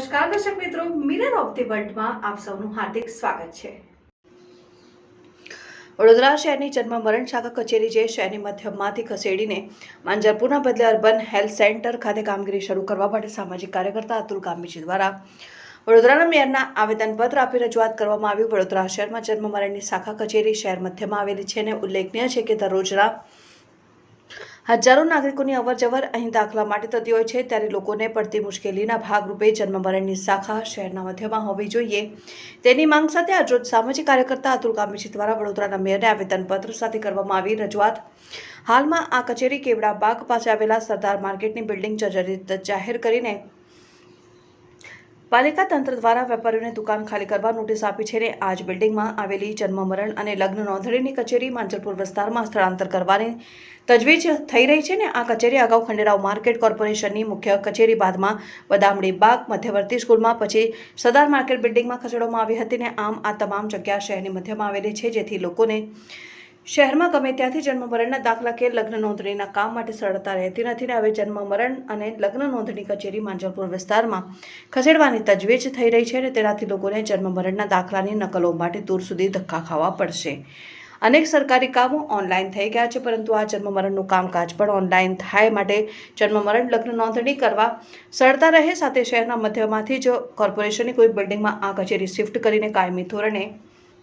નમસ્કાર દર્શક મિત્રો, મિરર ઓફ ધી વર્લ્ડમાં આપ સૌનું હાર્દિક સ્વાગત છે। વડોદરા શહેરની જન્મ મરણ શાખા કચેરી જે શહેરની મધ્યમાંથી ખસેડીને માંજરપુરના બદલે અર્બન હેલ્થ સેન્ટર ખાતે કામગીરી શરૂ કરવા માટે સામાજિક કાર્યકર્તા અતુલ ગામીજી દ્વારા વડોદરાના મેયરના આવેદનપત્ર આપી રજૂઆત કરવામાં આવી। વડોદરા શહેરમાં જન્મ મરણની શાખા કચેરી શહેર મધ્યમાં આવેલી છે અને ઉલ્લેખનીય છે કે દરરોજના હજારો નાગરિકોની અવરજવર અહીં દાખલા માટે થતી હોય છે, ત્યારે લોકોને પડતી મુશ્કેલીના ભાગરૂપે જન્મ મરણની શાખા શહેરના મધ્યમાં હોવી જોઈએ તેની માંગ સાથે આજરોજ સામાજિક કાર્યકર્તા અતુલ ગામીજી દ્વારા વડોદરાના મેયરને આવેદનપત્ર સાથે કરવામાં આવી રજૂઆત। હાલમાં આ કચેરી કેવડા બાગ પાસે આવેલા સરદાર માર્કેટની બિલ્ડિંગ જર્જરિત જાહેર કરીને પાલિકા તંત્ર દ્વારા વેપારીઓને દુકાન ખાલી કરવા નોટિસ આપી છે અને આ જ બિલ્ડિંગમાં આવેલી જન્મ મરણ અને લગ્ન નોંધણીની કચેરી માંજરપુર વિસ્તારમાં સ્થળાંતર કરવાની તજવીજ થઈ રહી છે અને આ કચેરી અગાઉ ખંડેરાવ માર્કેટ કોર્પોરેશનની મુખ્ય કચેરી બાદમાં બદામડી બાગ મધ્યવર્તી સ્કૂલમાં પછી સરદાર માર્કેટ બિલ્ડિંગમાં ખસેડવામાં આવી હતી અને આમ આ તમામ જગ્યા શહેરની મધ્યમાં આવેલી છે, જેથી લોકોને શહેરમાં ગમે ત્યાંથી જન્મ મરણના દાખલા કે લગ્ન નોંધણીના કામ માટે સરળતા રહેતી નથી ને હવે જન્મ મરણ અને લગ્ન નોંધણી કચેરી માંજરપુર વિસ્તારમાં ખસેડવાની તજવીજ થઈ રહી છે અને તેનાથી લોકોને જન્મ મરણના દાખલાની નકલો માટે દૂર સુધી ધક્કા ખાવા પડશે। અનેક સરકારી કામો ઓનલાઈન થઈ ગયા છે, પરંતુ આ જન્મ મરણનું કામકાજ પણ ઓનલાઈન થાય માટે જન્મ મરણ લગ્ન નોંધણી કરવા સરળતા રહે, સાથે શહેરના મધ્યમાંથી જ કોર્પોરેશનની કોઈ બિલ્ડિંગમાં આ કચેરી શિફ્ટ કરીને કાયમી ધોરણે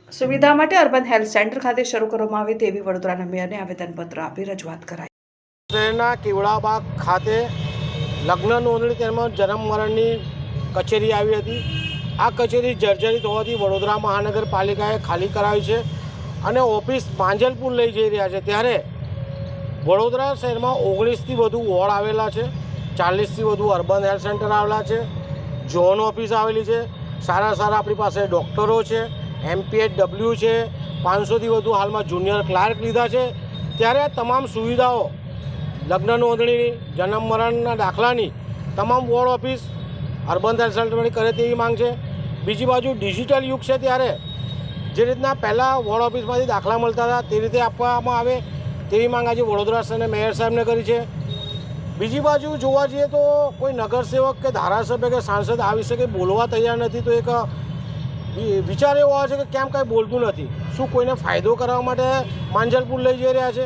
સુવિધા માટે અર્બન હેલ્થ સેન્ટર ખાતે શરૂ કરવામાં આવે તેવી વડોદરાના મેયરને આવેદનપત્ર આપી રજૂઆત કરાઈ। શહેરના કેવડાબાગ ખાતે લગ્ન નોંધણી તેમજ જન્મ મરણની કચેરી આવી હતી। આ કચેરી જર્જરિત હોવાથી વડોદરા મહાનગરપાલિકાએ ખાલી કરાવી છે અને ઓફિસ માંજલપુર લઈ જઈ રહ્યા છે, ત્યારે વડોદરા શહેરમાં 19થી વધુ વોર્ડ આવેલા છે, 40થી વધુ અર્બન હેલ્થ સેન્ટર આવેલા છે, ઝોન ઓફિસ આવેલી છે, સારા આપણી પાસે ડૉક્ટરો છે, MPHW છે, 500થી વધુ હાલમાં જુનિયર ક્લાર્ક લીધા છે, ત્યારે આ તમામ સુવિધાઓ લગ્ન નોંધણીની જન્મ મરણના દાખલાની તમામ વોર્ડ ઓફિસ અર્બન હેલ્થ સેન્ટરમાંથી કરે તેવી માંગ છે। બીજી બાજુ ડિજિટલ યુગ છે, ત્યારે જે રીતના પહેલાં વોર્ડ ઓફિસમાંથી દાખલા મળતા હતા તે રીતે આપવામાં આવે તેવી માંગ આજે વડોદરા શહેરના મેયર સાહેબને કરી છે। બીજી બાજુ જોવા જઈએ તો કોઈ નગરસેવક કે ધારાસભ્ય કે સાંસદ આ વિશે કંઈ બોલવા તૈયાર નથી, તો એક વિચાર એવો આવે છે કે કેમ કાંઈ બોલતું નથી, શું કોઈને ફાયદો કરવા માટે માંજલપુર લઈ જઈ રહ્યા છે?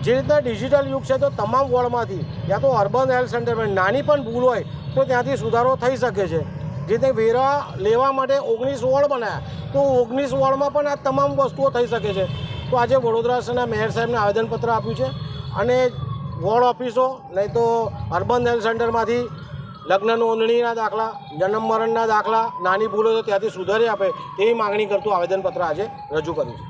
જે રીતના ડિજિટલ યુગ છે તો તમામ વોર્ડમાંથી યા તો અર્બન હેલ્થ સેન્ટરમાં નાની પણ ભૂલ હોય તો ત્યાંથી સુધારો થઈ શકે છે। જે રીતે વેરા લેવા માટે 19 વોર્ડ બનાવ્યા, તો 19 વોર્ડમાં પણ આ તમામ વસ્તુઓ થઈ શકે છે। તો આજે વડોદરા શહેરના મેયર સાહેબને આવેદનપત્ર આપ્યું છે અને વોર્ડ ઓફિસો નહીં તો અર્બન હેલ્થ સેન્ટરમાંથી લગ્ન નોંધણીના દાખલા, જન્મ મરણના દાખલા નાની ભૂલો તો ત્યાંથી સુધારી આપે તેવી માગણી કરતું આવેદનપત્ર આજે રજૂ કર્યું છે।